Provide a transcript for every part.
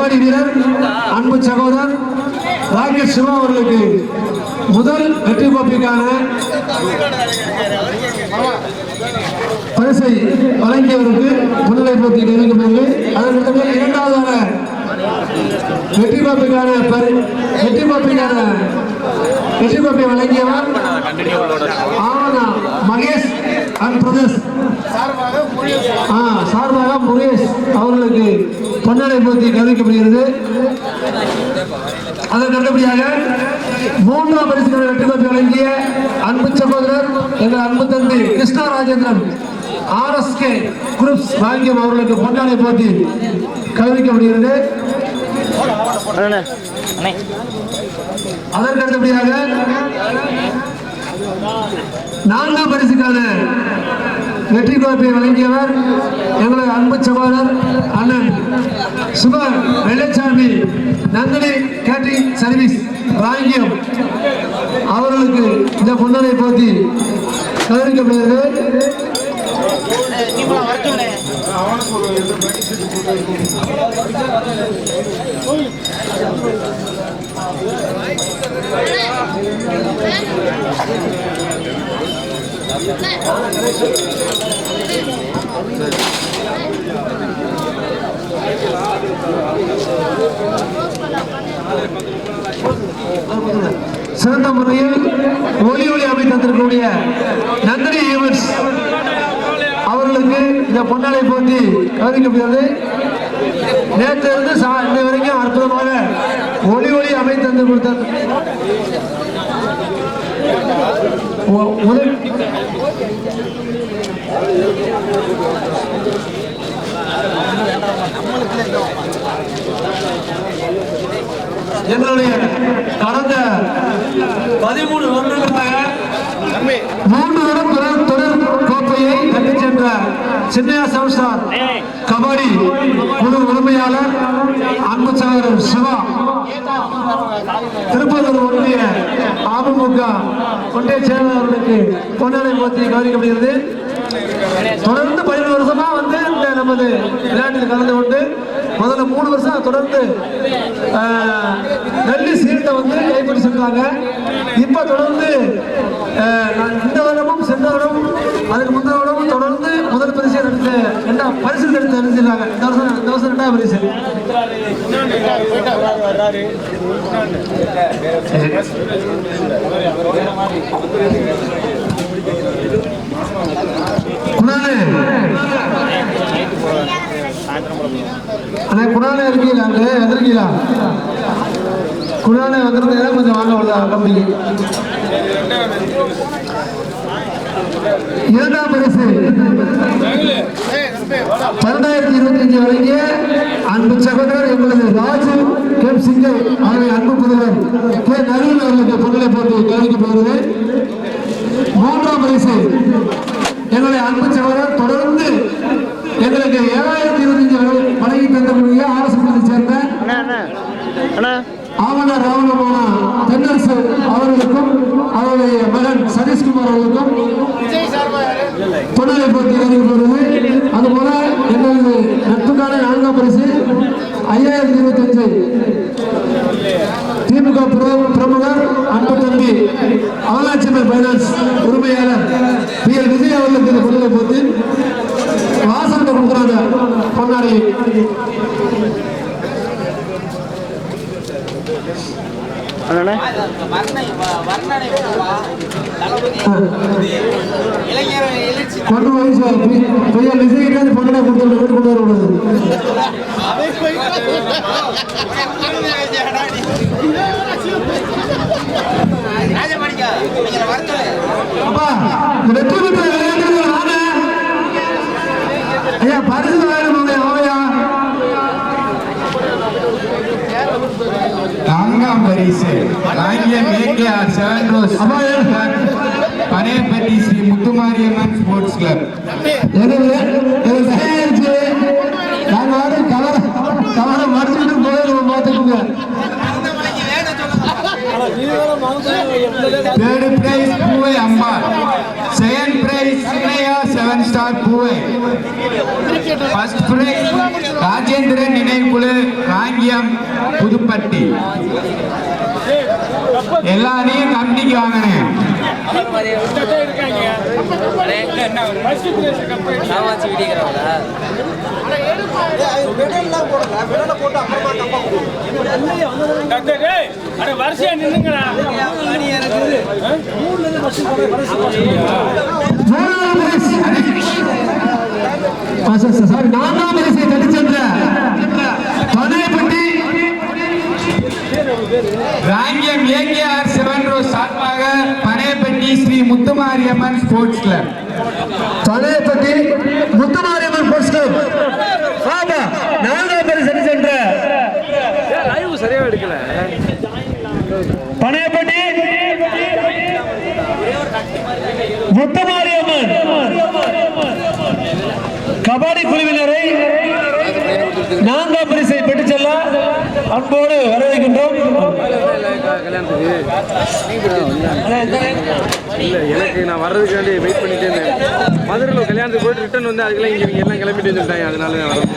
கபடி வீரர் அன்பு சகோதரர் ராகேஷ் சிவா அவர்களுக்கு முதல் வெற்றி கோப்பைக்கான பரிசை வழங்கியவருக்கு முன்னிலை போட்டி தெரிவிக்கப்படுகிறது. அதற்கு இரண்டாவதான வெற்றி கோப்பை வழங்கியவர் மகேஷ் அண்ட் பிரதர்ஸ் சார்பாக முகேஷ் அவர்களுக்கு பொன்னாடை போட்டி கவனிக்கப்படுகிறது. அதற்கு அடுத்தபடியாக மூன்றாம் பரிசுக்கான வெற்றி கோப்பை வழங்கிய அன்பு சகோதரர் எங்கள் அன்பு தந்தை கிருஷ்ணா ராஜேந்திரன் RSK குரூப்ஸ் வாங்கியம் அவர்களுக்கு பொன்னாடை போட்டி கவனிக்கப்படுகிறது. அதற்கு அடுத்தபடியாக நான்காம் பரிசுக்கான வெற்றி கோப்பையை வழங்கியவர் எங்களது அன்பு சகோதரர் அண்ணன் சுபர் வெள்ளச்சாமி நந்தினி கேட்டரிங் சர்வீஸ் ராங்கியம் அவர்களுக்கு இந்த பொன்னாடை போட்டி கவனிக்கப்படுகிறது. சிறந்த முறையில் ஒளி அமைத்திருக்கக்கூடிய நந்தினி ஈவென்ட்ஸ் அவர்களுக்கு இந்த பொன்னாடை போட்டி கவனிக்கப்படுகிறது. நேற்றிலிருந்து இன்னை வரைக்கும் அற்புதமாக ஒளி அமைத்து கொடுத்தார். எங்களுடைய கடந்த 13 வருடங்களாக 3 தடவை தொடர் கோப்பையை தட்டி சென்ற சின்னையா சவுஸ்டார் கபடி குழு உரிமையாளர் அன்பு சகோதரர் சிவா திருப்பத்தூர் ஒன்றிய அமமுக ஒன்றிய செயலாளர்களுக்கு பொன்னாடை போட்டி கவனிக்கப்படுகிறது. தொடர்ந்து 17 வருஷமா இந்த நமது விளையாட்டில் கலந்து கொண்டு முதல்ல 3 வருஷம் தொடர்ந்து டெல்லி சீட்டை கைப்பற்றி சென்றாங்க. இப்ப தொடர்ந்து இந்த வருடமும் சென்ற வருடமும் அதுக்கு முந்தைய வருடமும் தொடர்ந்து முதல் பரிசு பரிசு எடுத்து அறிஞ்சிருக்காங்க. இந்த வருஷம் 2வது பரிசு. குணாலே இருக்கீங்களா? எதிர்க்கீங்களா? குணாலே வந்துருந்தா கொஞ்சம் வாங்க வருதா கம்பெனிக்கு. இரண்டாம் பரிசு 2025 வழங்கிய அன்பு சகோதரர் எங்களது ராஜு கேப் சிங்கை அவருடைய அன்பு புதல்வர் கே நவீன் அவர்களுக்கு பொருளை போட்டு கவனிக்கப்படுகிறது. மூன்றாம் பரிசு எங்களுடைய அன்பு சகோதரர் தொடர்ந்து எங்களுக்கு 7025 வழங்கி தந்தக்கூடிய ஆலோசனை சேர்ந்த ஆவணர் ராவணமான தென்னரசு அவர்களுக்கும் அவருடைய மகன் சதீஷ்குமார் அவர்களுக்கும் பொன்னாடை போட்டி அறிவிக்கப்படுகிறது. அதுபோல எங்களது நட்புக்கான 4ஆம் பரிசு 5025 திமுக பிரமுகர் அன்பு தம்பி அவலாட்சியம்மன் பைனான்ஸ் உரிமையாளர் PL விஜய் அவர்களுக்கு இந்த பொன்னாடை போட்டி வாசன் கொடுக்குறாங்க. பொன்னாடை கொண்டு போய் விஜய் பொன்னாடை கொடுத்து கொண்டு வரக்கூடாது. வெற்றி பெற்ற ஐயா பரிசு ஆவையா 4ஆம் பரிசு KKR 7 Rose Panaiyappatti Sri Muthumariamman sports club. கவலை மறைச்சிட்டு போயிடுவோம் பார்த்துக்கோங்க. Third prize Puvai Amba. Second prize Sinaya 7-star Puvai. First prize Rajendran Ninai Kulu Rangiam எல்லா அணியும் கமிட்டிக்கு வாங்கினேன். வரிசையா நின்னுங்கடா. நான்காம் பரிசை தட்டிச் சென்ற பனையப்பட்டி ராங்கியம் ஏகேஆர் 7 ரோஸ் சார்பாக Panaiyappatti Sri Muthumariamman sports club. Panaiyappatti Muthumariamman sports club நான்காம் பரிசை தட்டிச் சென்ற சரியா எடுக்கல. பனையப்பட்டி முத்துமாரியம்மன் கபடி குழுவினரை நான்காம் பரிசை பெற்றுச் செல்ல அன்போடு வரவேற்கின்றோம். இல்ல எனக்கு நான் வர்றதுக்காண்டி வெயிட் பண்ணிட்டே இருந்தேன். மதுரையில் கல்யாணத்துக்கு போயிட்டு ரிட்டர்ன் வந்து அதுக்கெல்லாம் இங்கே இவங்க எல்லாம் கிளம்பிட்டு வந்துட்டாங்க. அதனால தான் வரோம்.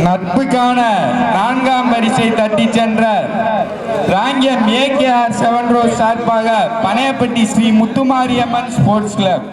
நட்புக்கான நான்காம் பரிசை தட்டி சென்ற ராங்கியம் ஏகேஆர் 7 ரோஸ் சார்பாக பனையப்பட்டி ஸ்ரீ முத்துமாரியம்மன் ஸ்போர்ட்ஸ் கிளப்.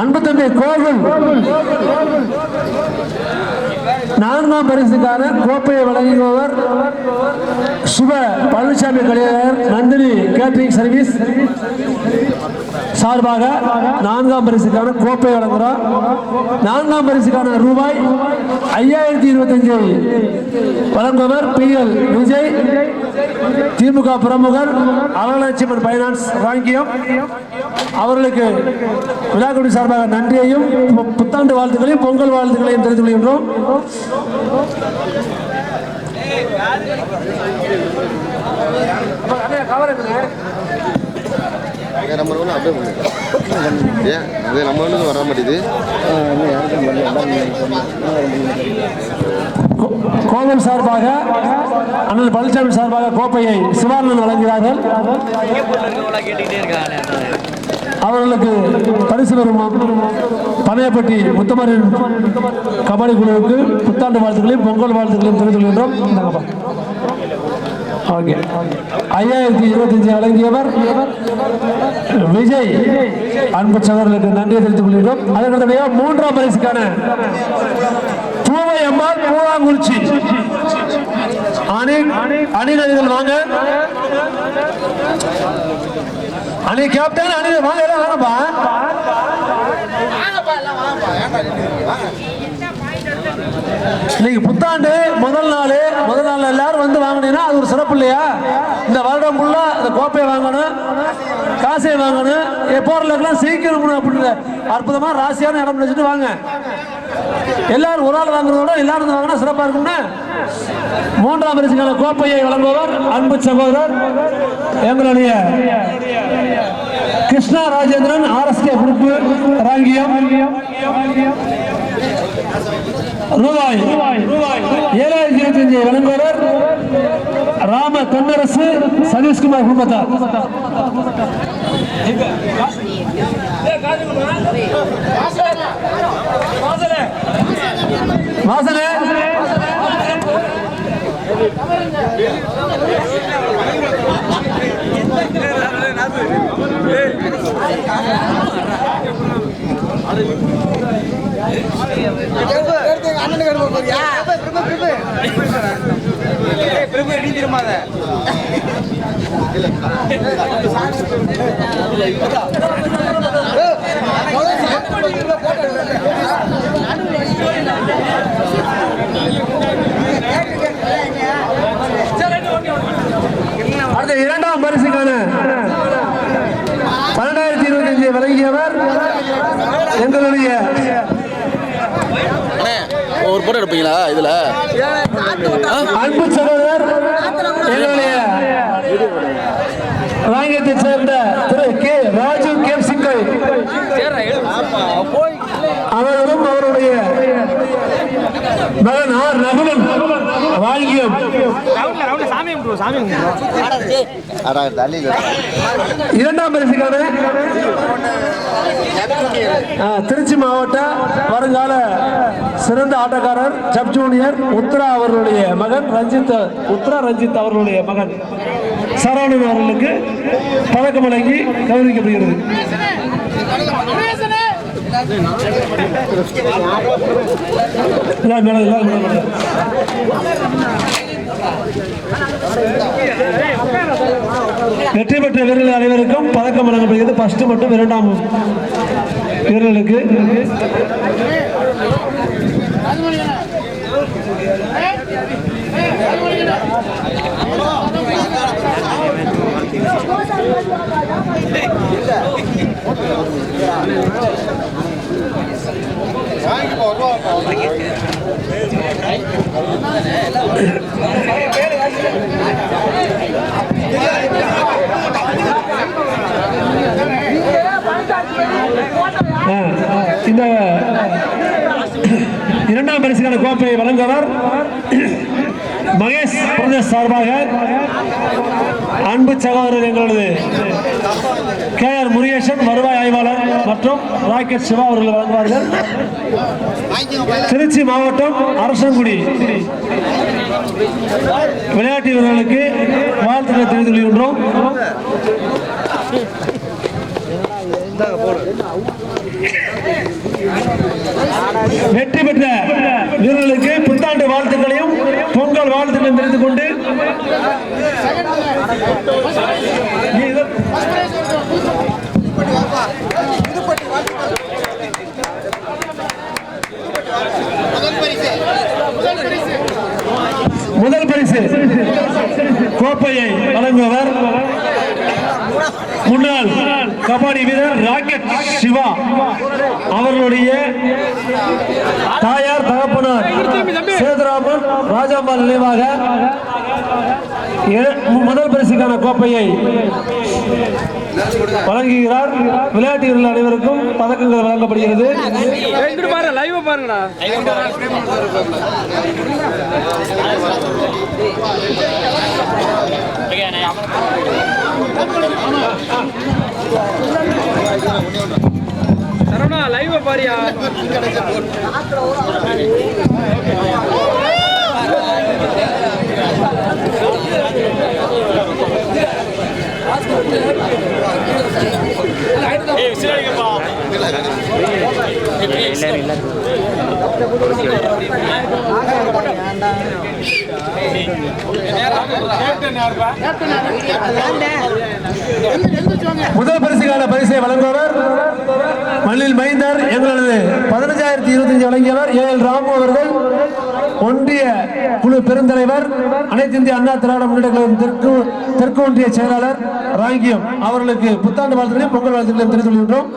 அன்பு தம்பி கோவில் நான்காம் பரிசுக்கான கோப்பையை வழங்குபவர் சுப பழனிசாமி கலைஞர் நந்தினி கேட்டரிங் சர்வீஸ் சார்பாக நான்காம் பரிசுக்கான கோப்பை வழங்குகிறோம். நான்காம் பரிசுக்கான ரூபாய் 5025 வழங்குபவர் PL விஜய், திமுக பிரமுகர், அறலட்சுமன் பைனான்ஸ் ராங்கியம். அவர்களுக்கு விழாக்குடி சார்பாக நன்றியையும் புத்தாண்டு வாழ்த்துக்களையும் பொங்கல் வாழ்த்துக்களையும் தெரிவித்துக் கொள்கின்றோம். நம்பர் ஒன்று அப்படியே பண்ணுங்க. ஏன் அது நம்ம ஒன்று வர மாட்டேது. கோவில் சார்பாக அண்ணன் பழனிசாமி சார்பாக கோப்பையை சிவானந்தன் வழங்குகிறார்கள். அவர்களுக்கு பரிசு வரும் பனையப்பட்டி முத்துமாரியன் கபடி குழுவுக்கு புத்தாண்டு வாழ்த்துக்களையும் பொங்கல் வாழ்த்துக்களையும் தெரிவித்துக் கொள்கின்றோம். 5025 வழங்கியவர் விஜய். அன்பு சகோதரர்களுக்கு நன்றியை தெரிவித்துக் கொள்கிறோம். அதற்கடுத்தபடியாக மூன்றாம் பரிசுக்கான பூவை அம்மாள் பூவாங்குறிச்சி அணிகள் வாங்க. அணி கேப்டன் அணிகள் வாங்க, எல்லாம் வாங்கப்பா. இன்னைக்கு புத்தாண்டு முதல் நாள் எல்லாரும் வந்து வாங்கினீங்கன்னா அது ஒரு சிறப்பு இல்லையா? இந்த வருடம் ஃபுல்லா இந்த கோப்பையை வாங்கணும், காசை வாங்கணும், போறதுக்கெல்லாம் சீக்கிரம் அப்படின்னு அற்புதமா ராசியான இடம் வச்சுட்டு வாங்க. எல்லாரும் ஒரு ஆள் வாங்குறதோட எல்லாரும் வாங்கினா சிறப்பா இருக்கும்னு மூன்றாம் பரிசுக்கான கோப்பையை வழங்குபவர் அன்பு சகோதரர் எங்களுடைய கிருஷ்ணா ராஜேந்திரன் RSK குரூப் ராங்கியம். ரூபாய் 7025 வழங்குபவர் ராம தென்னரசு சதீஷ்குமார் குடும்பத்தார். வாசனை அண்ணனுக்கு அடுத்த இரண்டாம் பரிசுக்கான 12,025 வழங்கியவர் எங்களுடைய ஒரு போட்டோ எடுப்பீங்களா இதுல? அன்பு சகோதரர் எங்களுடைய ராங்கியத்தைச் சேர்ந்த திரு கே ராஜு கேப்சிங்கை அவர்களும் அவருடைய மகன் ஆர் ரகுலன் வாங்கியம் இரண்டாம் பரிசுக்கான திருச்சி மாவட்ட வருங்கால சிறந்த ஆட்டக்காரர் சப் ஜூனியர் உத்ரா அவர்களுடைய மகன் ரஞ்சித் அவர்களுடைய மகன் சரவணன் அவர்களுக்கு பதக்கம் வழங்கி கௌரவிக்கப்படுகிறது. வெற்றி பெற்ற வீரர்கள் அனைவருக்கும் பதக்கம் வழங்கப்படுகிறது. ஃபர்ஸ்ட் மற்றும் இரண்டாம் வீரர்களுக்கு இந்த இரண்டாம் பரிசுக்கான கோப்பையை வழங்குவர் மகேஷ் பிரதேஷ் சார்பாக அன்பு சகோதரர் எங்களது KR முருகேசன் வருவாய் ஆய்வாளர் மற்றும் ராக்கெட் சிவா அவர்கள் வழங்குவார்கள். திருச்சி மாவட்டம் அரசங்குடி விளையாட்டு வீரர்களுக்கு வாழ்த்துக்களை தெரிவித்துக் கொள்கின்றோம். வெற்றி பெற்ற வீரர்களுக்கு புத்தாண்டு வாழ்த்துக்களையும் பொங்கல் வாழ்த்துக்களையும் தெரிந்து கொண்டு முதல் பரிசு கோப்பையை வழங்குவர் முன்னாள் கபடி வீரர் ராக்கெட் சிவா அவர்களுடைய தாயார் தகப்பனார் சேதுராமன் ராஜாம்பால் நினைவாக முதல் பரிசுக்கான கோப்பையை வழங்குகிறார். விளையாட்டு வீரர்கள் அனைவருக்கும் பதக்கங்கள் வழங்கப்படுகிறது. சரவணா லைவ் பாரியா. முதல் பரிசுக்கான பரிசை வழங்குவர் மண்ணில் மைந்தர் எங்களது 15,025 வழங்கியவர் AL ராமு அவர்கள், ஒன்றிய குழு பெருந்தலைவர், அனைத்து இந்திய அண்ணா திராவிட முன்னேற்ற கழகம் தெற்கு ஒன்றிய செயலாளர் ராங்கியம் அவர்களுக்கு புத்தாண்டு வாழ்த்துக்களையும் பொங்கல் வாழ்த்துக்களையும் தெரிவித்துக் கொள்கின்றோம்.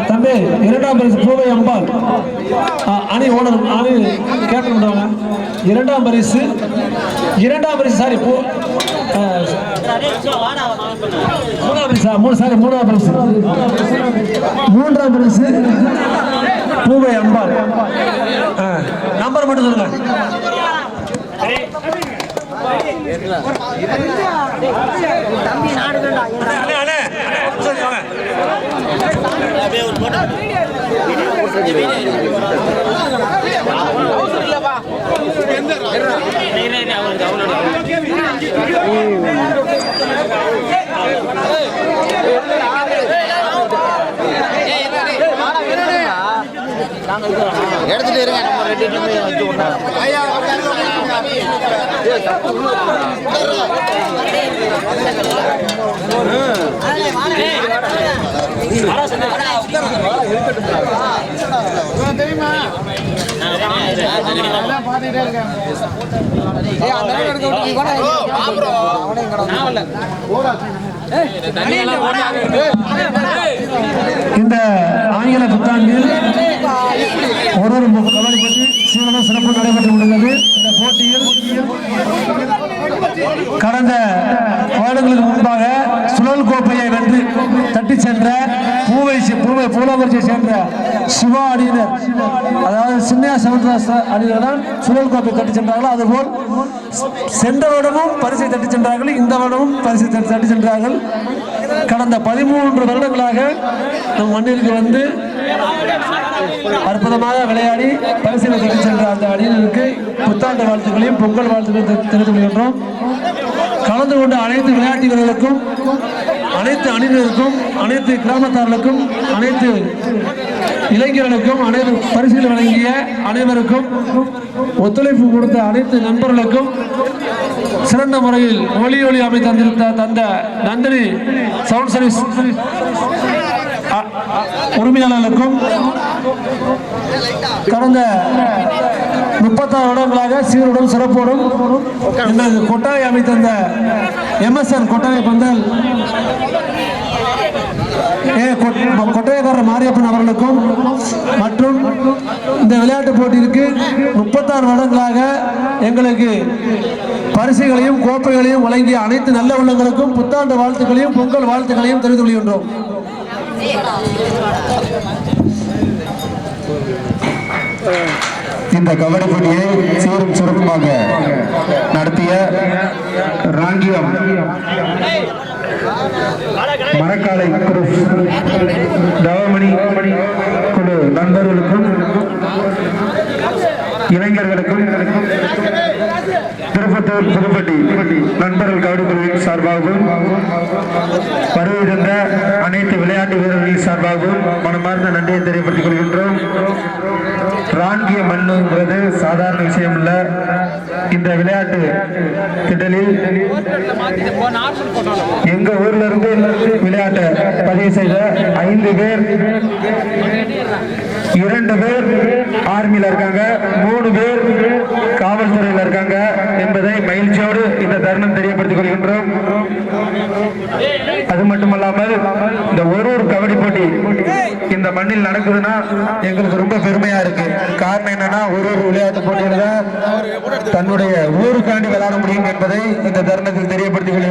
தம்பி இரண்டாம் பரிசு பூவை அம்பாள் அணி ஓனர் அணி கேப்டன் பண்ணுவாங்க. இரண்டாம் பரிசு சாரி மூன்றாம் பரிசு பூவை அம்பாள். நம்பர் மட்டும் சொல்லுங்க. எடுத்துட்டு இருங்க நம்ம ரெண்டு டீமே வந்து ஒண்ணா இந்த ஆங்கில புத்தாண்டில் ஒரு கபடி போட்டி சீக்கிரம் சிறப்பு நடைபெற்று உள்ளது. இந்த போட்டியில் கடந்த வருடங்களுக்கு முன்பாக சுழல் கோப்பையை வென்று தட்டி சென்ற பூலாபுரியை சேர்ந்த சிவா அணியினர், அதாவது சின்ன சவுண்டராஸ் அணியினர் தான் சுழல் கோப்பை தட்டி சென்றார்கள். அதுபோல் சென்ற வருடமும் பரிசை தட்டி சென்றார்கள், இந்த வருடமும் பரிசை தட்டி சென்றார்கள். கடந்த 13 வருடங்களாக நம் மண்ணிற்கு வந்து அற்புதமாக விளையாடி பரிசீலனை தட்டி சென்ற அந்த அணியினருக்கு புத்தாண்டு வாழ்த்துக்களையும் பொங்கல் வாழ்த்துக்களையும் தெரிவித்துக் கொள்கின்றோம். கலந்து கொண்ட அனைத்து விளையாட்டு வீரர்களுக்கும், அனைத்து அணியினருக்கும், அனைத்து கிராமத்தார்களுக்கும், அனைத்து இளைஞர்களுக்கும், அனைத்து பரிசுகள் வழங்கிய அனைவருக்கும், ஒத்துழைப்பு கொடுத்த அனைத்து நண்பர்களுக்கும், சிறந்த முறையில் ஒளி அமைத்து தந்த நந்தினி சவுண்ட் சர்வீஸ் உரிமையாளர்களுக்கும், கடந்த 36 வருடங்களாக சீருடன் சிறப்போடும் இந்த கொட்டாயை அமைத்த MSN கொட்டாய பந்தல் கொட்டையக்காரர் மாரியப்பன் அவர்களுக்கும் மற்றும் இந்த விளையாட்டு போட்டிக்கு 36 வருடங்களாக எங்களுக்கு பரிசுகளையும் கோப்பைகளையும் வழங்கிய அனைத்து நல்ல உள்ளங்களுக்கும் புத்தாண்டு வாழ்த்துக்களையும் பொங்கல் வாழ்த்துக்களையும் தெரிவித்துக் கொள்கின்றோம். இந்த கபடி போட்டியை சீரும் சிறப்புமாக நடத்திய ராங்கியம் மரக்காலை தவமணி குழு நண்பர்களுக்கும், இளைஞர்களுக்கும், திருப்பத்தூர் புதுப்பட்டி நண்பர்கள் கபடி குழுவின் சார்பாகவும், வருகின்ற அனைத்து விளையாட்டு வீரர்களின் சார்பாகவும் மனமார்ந்த நன்றியை தெரியப்படுத்திக் கொள்கின்றோம். ராங்கிய மண்ணுங்கிறது சாதாரண விஷயம் இல்ல. இந்த விளையாட்டு திடலில் எங்க ஊர்ல இருந்து விளையாட்டை பதிவு செய்த 5 பேர், 2 பேர் ஆர்மியில இருக்காங்க, 3 பேர் காவல்துறையில் இருக்காங்க என்பதை மகிழ்ச்சியோடு இந்த தருணம் தெரியப்படுத்திக் கொள்கின்றோம். அது மட்டுமல்லாமல் இந்த ஒரு கபடி போட்டி இந்த மண்ணில் நடக்குதுன்னா எங்களுக்கு ரொம்ப பெருமையா இருக்கு. காரணம் என்னன்னா ஒரு விளையாட்டு போட்டியில தான் தன்னுடைய ஊருக்காண்டி விளையாட முடியும் என்பதை இந்த தருணத்தில் தெரியப்படுத்திக் கொள்கிறேன்.